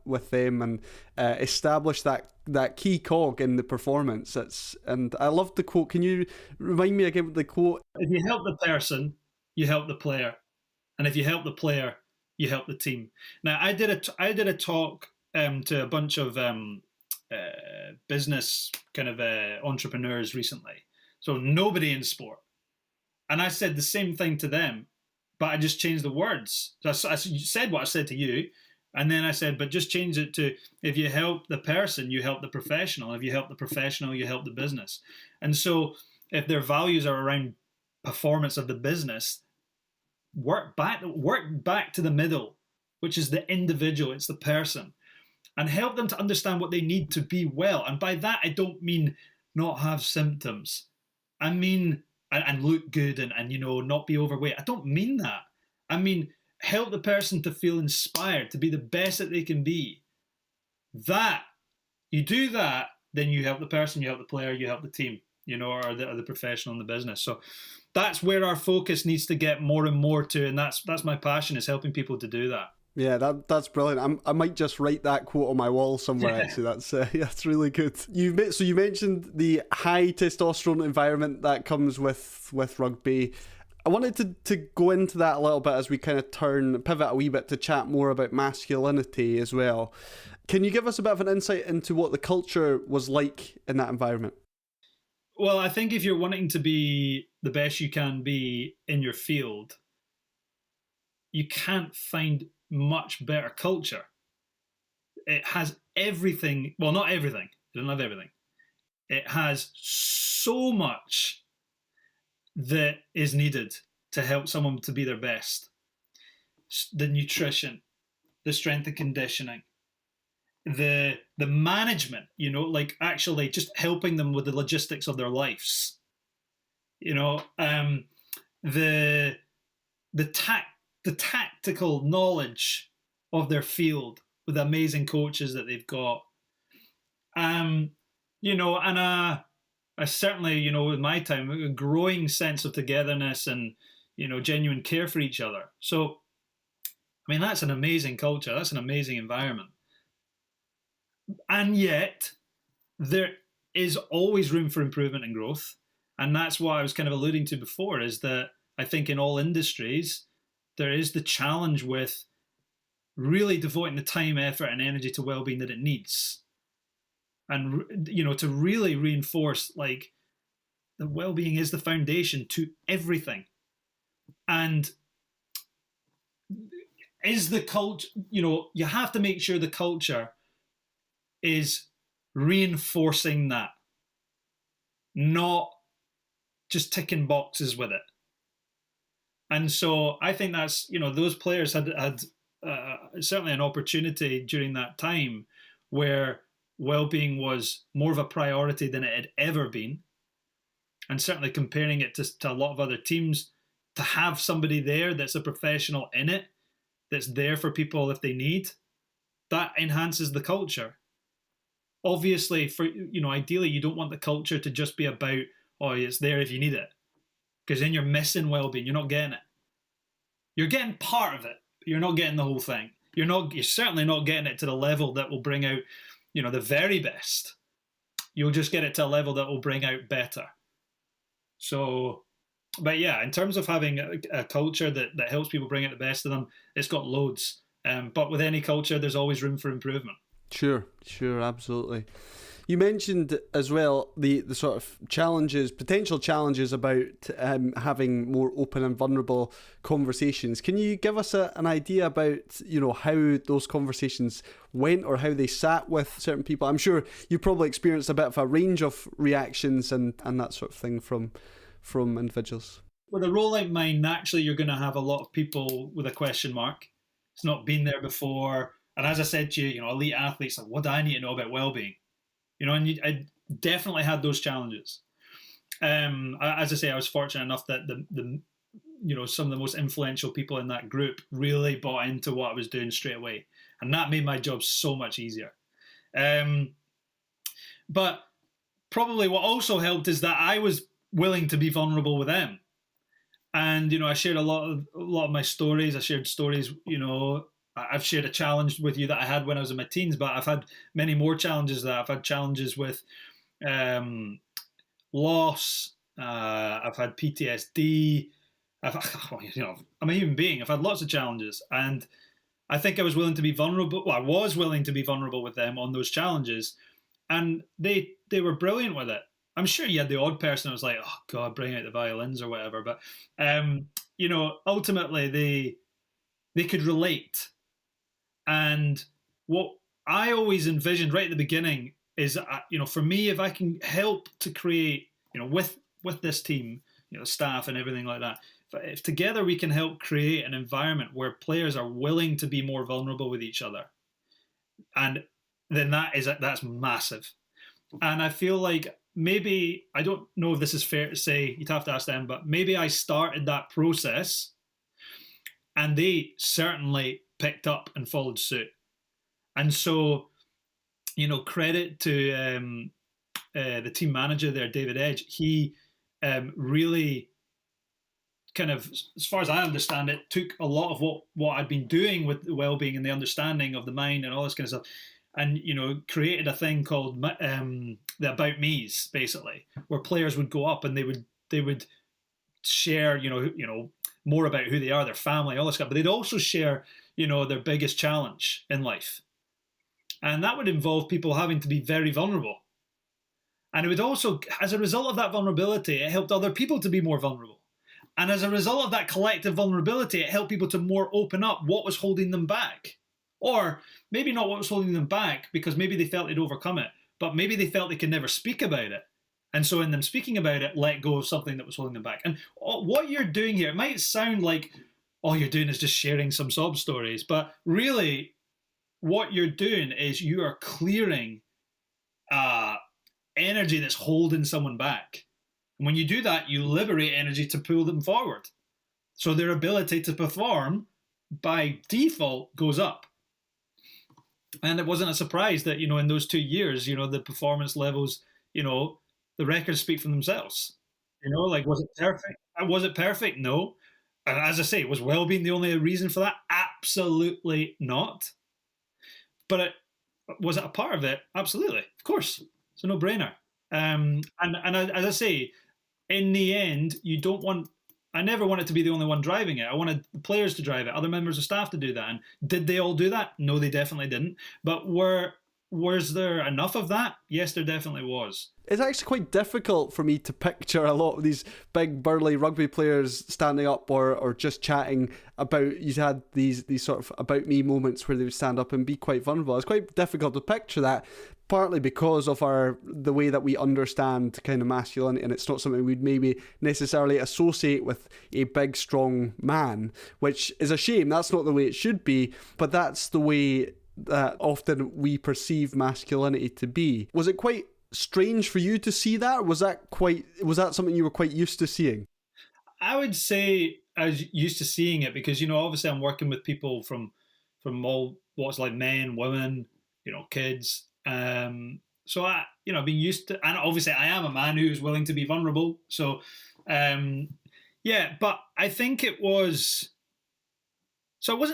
with them and establish that key cog in the performance. And I love the quote. Can you remind me again the quote? If you help the person, you help the player, and if you help the player, you help the team. Now, I did a talk to a bunch of business kind of entrepreneurs recently, so nobody in sport, and I said the same thing to them, but I just changed the words. So I said what I said to you, and then I said, but just change it to, if you help the person, you help the professional. If you help the professional, you help the business. And so if their values are around performance of the business, work back to the middle, which is the individual, it's the person, and help them to understand what they need to be well. And by that, I don't mean not have symptoms. I mean, and look good and not be overweight. I don't mean that. I mean, help the person to feel inspired, to be the best that they can be. That, you do that, then you help the person, you help the player, you help the team, or the professional in the business. So that's where our focus needs to get more and more to, and that's my passion, is helping people to do that. Yeah, that's brilliant. I might just write that quote on my wall somewhere. Actually, that's really good. You mentioned the high testosterone environment that comes with rugby. I wanted to go into that a little bit as we kind of pivot a wee bit to chat more about masculinity as well. Can you give us a bit of an insight into what the culture was like in that environment? Well, I think if you're wanting to be the best you can be in your field, you can't find much better culture. It has everything. Well, not everything. It doesn't have everything. It has so much that is needed to help someone to be their best. The nutrition, the strength and conditioning, the management, like actually just helping them with the logistics of their lives, the tactical knowledge of their field with amazing coaches that they've got, and I certainly, with my time, a growing sense of togetherness and genuine care for each other. So, I mean, that's an amazing culture. That's an amazing environment. And yet, there is always room for improvement and growth. And that's what I was kind of alluding to before, is that I think in all industries, there is the challenge with really devoting the time, effort, and energy to well-being that it needs. And, to really reinforce, like, the well-being is the foundation to everything. And is the culture, you have to make sure the culture is reinforcing that, not just ticking boxes with it. And so I think that's, those players had certainly an opportunity during that time where well-being was more of a priority than it had ever been. And certainly comparing it to a lot of other teams, to have somebody there that's a professional in it, that's there for people if they need, that enhances the culture. Obviously, ideally, you don't want the culture to just be about, oh, it's there if you need it, because then you're missing well-being. You're not getting it. You're getting part of it, but you're not getting the whole thing. You're certainly not getting it to the level that will bring out, the very best. You'll just get it to a level that will bring out better. So, but yeah, in terms of having a culture that helps people bring out the best of them, it's got loads. But with any culture, there's always room for improvement. Sure, absolutely. You mentioned as well the sort of challenges, potential challenges about having more open and vulnerable conversations. Can you give us an idea about, you know, how those conversations went or how they sat with certain people? I'm sure you probably experienced a bit of a range of reactions and that sort of thing from individuals. With a role like mine, naturally, you're going to have a lot of people with a question mark. It's not been there before. And as I said to you, you know, elite athletes, like, what do I need to know about well-being? You know, and I definitely had those challenges. As I say, I was fortunate enough that the you know, some of the most influential people in that group really bought into what I was doing straight away, and that made my job so much easier. But probably what also helped is that I was willing to be vulnerable with them, and you know, I shared a lot of my stories. I shared stories, you know. I've shared a challenge with you that I had when I was in my teens, but I've had many more challenges. That I've had challenges with um, loss. I've had PTSD. You know, I'm a human being. I've had lots of challenges, and I think I was willing to be vulnerable. Well, I was willing to be vulnerable with them on those challenges, and they were brilliant with it. I'm sure you had the odd person that was like, "Oh God, bring out the violins" or whatever. But you know, ultimately they could relate. And what I always envisioned right at the beginning is, you know, for me, if I can help to create, you know, with this team, you know, staff and everything like that, if together we can help create an environment where players are willing to be more vulnerable with each other, and then that's massive. And I feel like maybe, I don't know if this is fair to say, you'd have to ask them, but maybe I started that process, and they certainly picked up and followed suit. And so, you know, credit to the team manager there, David Edge. He really kind of, as far as I understand it, took a lot of what I'd been doing with the well-being and the understanding of the mind and all this kind of stuff, and you know, created a thing called the About Me's, basically, where players would go up and they would share, you know, more about who they are, their family, all this stuff, but they'd also share, you know, their biggest challenge in life, and that would involve people having to be very vulnerable. And it would also, as a result of that vulnerability, it helped other people to be more vulnerable. And as a result of that collective vulnerability, it helped people to more open up what was holding them back. Or maybe not what was holding them back, because maybe they felt they'd overcome it, but maybe they felt they could never speak about it. And so in them speaking about it, let go of something that was holding them back. And what you're doing here, it might sound like all you're doing is just sharing some sob stories, but really what you're doing is you are clearing energy that's holding someone back. And when you do that, you liberate energy to pull them forward. So their ability to perform by default goes up. And it wasn't a surprise that, you know, in those 2 years, you know, the performance levels, you know, the records speak for themselves. You know, like, was it perfect? Was it perfect? No. And as I say, was well-being the only reason for that? Absolutely not. But was it a part of it? Absolutely. Of course. It's a no-brainer. And as I say, in the end, I never wanted to be the only one driving it. I wanted the players to drive it, other members of staff to do that. And did they all do that? No, they definitely didn't. But was there enough of that? Yes, there definitely was. It's actually quite difficult for me to picture a lot of these big burly rugby players standing up or just chatting about, you had these sort of about me moments where they would stand up and be quite vulnerable. It's quite difficult to picture that, partly because of the way that we understand kind of masculinity, and it's not something we'd maybe necessarily associate with a big strong man, which is a shame. That's not the way it should be, but that's the way that often we perceive masculinity to be. Was it quite strange for you to see that? Was that something you were quite used to seeing? I would say I was used to seeing it because, you know, obviously I'm working with people from all what's like men, women, you know, kids. So I've been used to, and obviously I am a man who's willing to be vulnerable. So, but I think it wasn't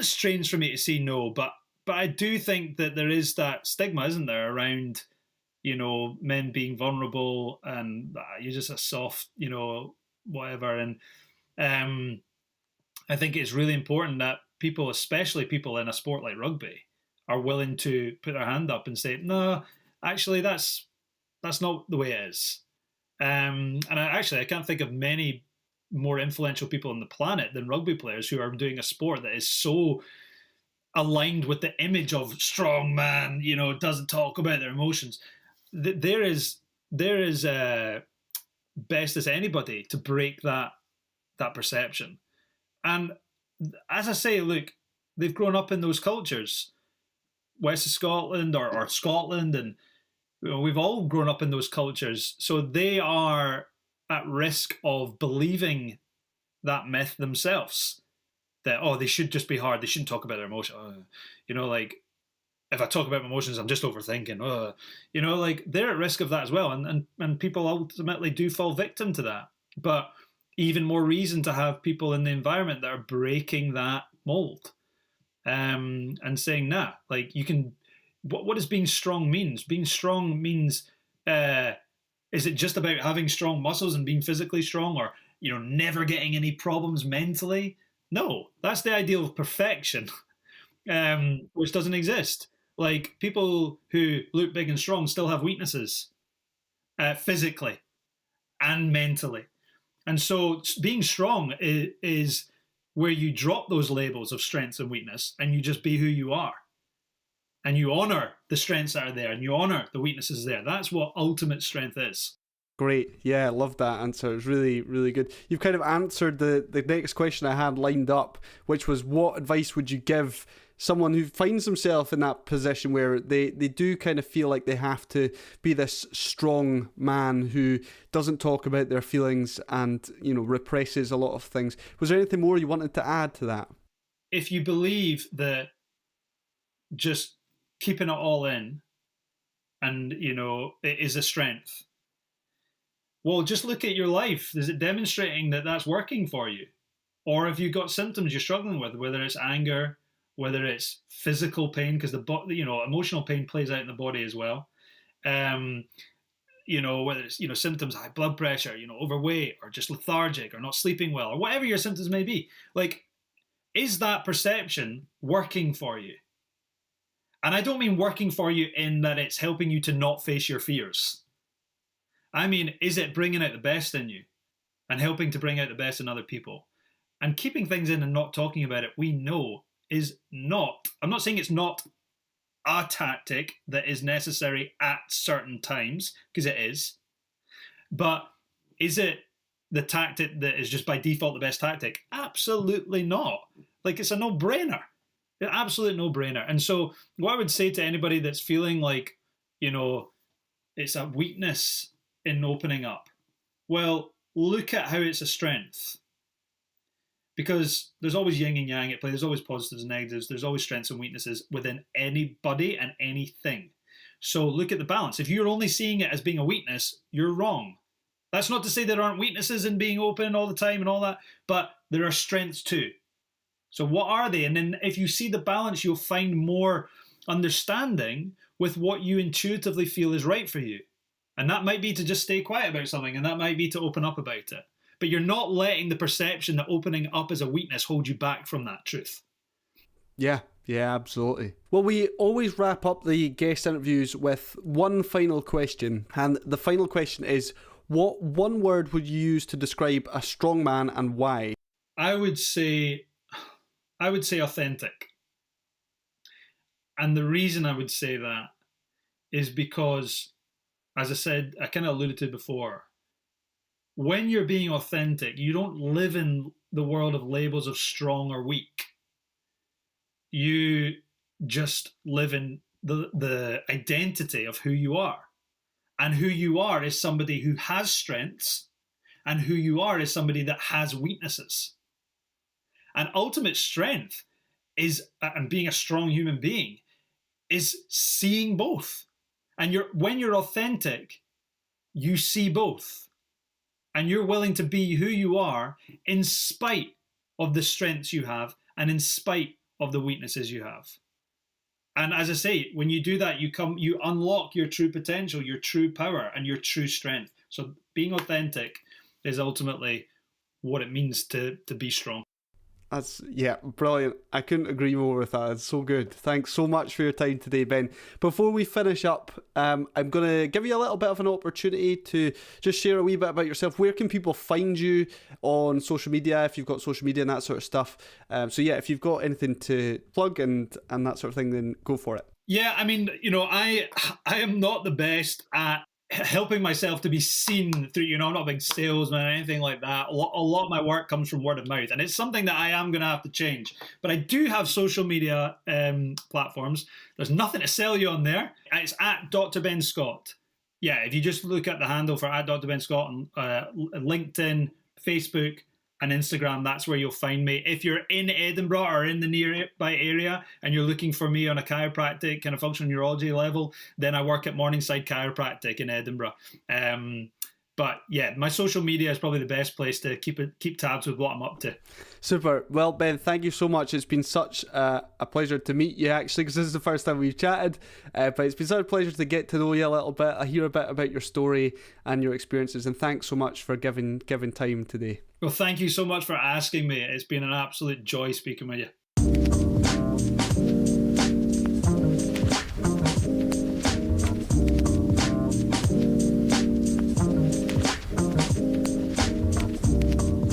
strange for me to see no, but I do think that there is that stigma, isn't there, around, you know, men being vulnerable and you're just a soft, you know, whatever. And I think it's really important that people, especially people in a sport like rugby, are willing to put their hand up and say, no, actually, that's not the way it is. And I can't think of many more influential people on the planet than rugby players who are doing a sport that is so aligned with the image of strong man, doesn't talk about their emotions. There is best as anybody to break that perception. And as I say, look, they've grown up in those cultures, west of Scotland or Scotland, and we've all grown up in those cultures. So they are at risk of believing that myth themselves. That, they should just be hard. They shouldn't talk about their emotions. Like, if I talk about my emotions, I'm just overthinking. Like, they're at risk of that as well. And people ultimately do fall victim to that. But even more reason to have people in the environment that are breaking that mold, and saying, nah, like, you can. What does being strong means? Being strong means, is it just about having strong muscles and being physically strong, or never getting any problems mentally? No, that's the ideal of perfection, which doesn't exist. Like, people who look big and strong still have weaknesses, physically and mentally. And so being strong is where you drop those labels of strengths and weakness and you just be who you are. And you honour the strengths that are there and you honour the weaknesses there. That's what ultimate strength is. Great. Yeah, I love that answer. It's really, really good. You've kind of answered the next question I had lined up, which was, what advice would you give someone who finds themselves in that position where they do kind of feel like they have to be this strong man who doesn't talk about their feelings and, represses a lot of things? Was there anything more you wanted to add to that? If you believe that just keeping it all in and, it is a strength, well, just look at your life. Is it demonstrating that that's working for you? Or have you got symptoms you're struggling with, whether it's anger, whether it's physical pain, because emotional pain plays out in the body as well. Whether it's, symptoms, high blood pressure, overweight, or just lethargic, or not sleeping well, or whatever your symptoms may be. Like, is that perception working for you? And I don't mean working for you in that it's helping you to not face your fears. I mean, is it bringing out the best in you and helping to bring out the best in other people? And keeping things in and not talking about it, we know is not, I'm not saying it's not a tactic that is necessary at certain times, because it is, but is it the tactic that is just by default the best tactic? Absolutely not. Like, it's a no-brainer. An absolute no-brainer. And so what I would say to anybody that's feeling like, it's a weakness in opening up, well, look at how it's a strength. Because there's always yin and yang at play. There's always positives and negatives. There's always strengths and weaknesses within anybody and anything. So look at the balance. If you're only seeing it as being a weakness, you're wrong. That's not to say there aren't weaknesses in being open all the time and all that, but there are strengths too. So what are they? And then if you see the balance, you'll find more understanding with what you intuitively feel is right for you. And that might be to just stay quiet about something, and that might be to open up about it. But you're not letting the perception that opening up as a weakness hold you back from that truth. Yeah, absolutely. Well, we always wrap up the guest interviews with one final question. And the final question is, what one word would you use to describe a strong man and why? I would say authentic. And the reason I would say that is because, as I said, I kind of alluded to before, when you're being authentic, you don't live in the world of labels of strong or weak. You just live in the identity of who you are. And who you are is somebody who has strengths, and who you are is somebody that has weaknesses. And ultimate strength is, and being a strong human being, is seeing both. And when you're authentic, you see both. And you're willing to be who you are in spite of the strengths you have and in spite of the weaknesses you have. And as I say, when you do that, you unlock your true potential, your true power, and your true strength. So being authentic is ultimately what it means to be strong. That's, yeah, brilliant. I couldn't agree more with that. It's so good. Thanks so much for your time today, Ben. Before we finish up, I'm going to give you a little bit of an opportunity to just share a wee bit about yourself. Where can people find you on social media, if you've got social media and that sort of stuff? So yeah, if you've got anything to plug and that sort of thing, then go for it. Yeah, I mean, I am not the best at helping myself to be seen through, I'm not a big salesman or anything like that. A lot of my work comes from word of mouth, and it's something that I am going to have to change. But I do have social media platforms. There's nothing to sell you on there. It's at Dr. Ben Scott. Yeah, if you just look at the handle for at Dr. Ben Scott on LinkedIn, Facebook, and Instagram, that's where you'll find me. If you're in Edinburgh or in the nearby area and you're looking for me on a chiropractic kind of functional neurology level, then I work at Morningside Chiropractic in Edinburgh. But yeah, my social media is probably the best place to keep tabs with what I'm up to. Super. Well, Ben, thank you so much. It's been such a pleasure to meet you, actually, because this is the first time we've chatted. But it's been such a pleasure to get to know you a little bit. I hear a bit about your story and your experiences, and thanks so much for giving time today. Well, thank you so much for asking me. It's been an absolute joy speaking with you.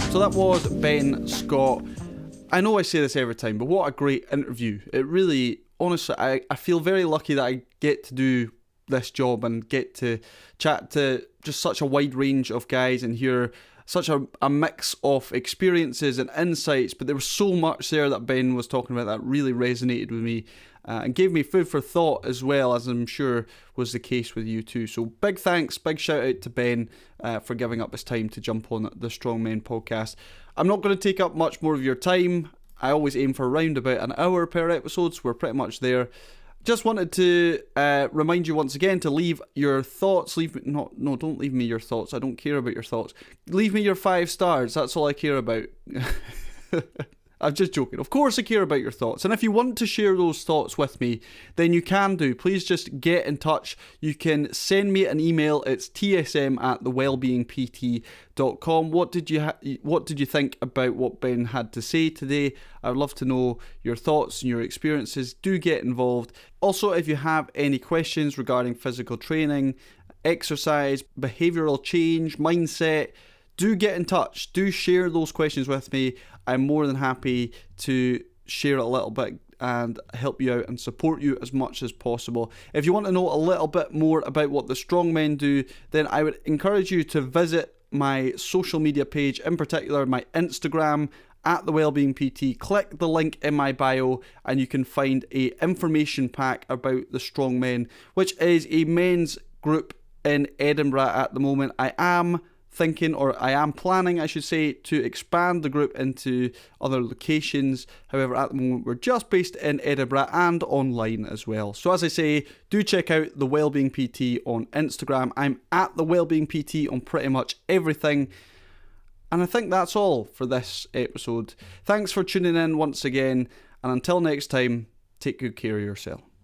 So that was Ben Scott. I know I say this every time, but what a great interview. It really, honestly, I feel very lucky that I get to do this job and get to chat to just such a wide range of guys and hear such a mix of experiences and insights. But there was so much there that Ben was talking about that really resonated with me and gave me food for thought, as well, as I'm sure was the case with you too. So big thanks, big shout out to Ben for giving up his time to jump on the Strong Men podcast. I'm not going to take up much more of your time. I always aim for around about an hour per episode, so we're pretty much there. Just wanted to remind you once again to leave your thoughts. Don't leave me your thoughts. I don't care about your thoughts. Leave me your 5 stars. That's all I care about. I'm just joking. Of course I care about your thoughts. And if you want to share those thoughts with me, then you can do. Please just get in touch. You can send me an email. It's tsm@thewellbeingpt.com. What did you think about what Ben had to say today? I'd love to know your thoughts and your experiences. Do get involved. Also, if you have any questions regarding physical training, exercise, behavioural change, mindset, do get in touch. Do share those questions with me. I'm more than happy to share a little bit and help you out and support you as much as possible. If you want to know a little bit more about what the Strong Men do, then I would encourage you to visit my social media page, in particular my Instagram, at the Wellbeing PT. Click the link in my bio and you can find a information pack about the Strong Men, which is a men's group in Edinburgh at the moment. I am planning, I should say, to expand the group into other locations. However, at the moment, we're just based in Edinburgh and online as well. So as I say, do check out the Wellbeing PT on Instagram. I'm at the Wellbeing PT on pretty much everything. And I think that's all for this episode. Thanks for tuning in once again. And until next time, take good care of yourself.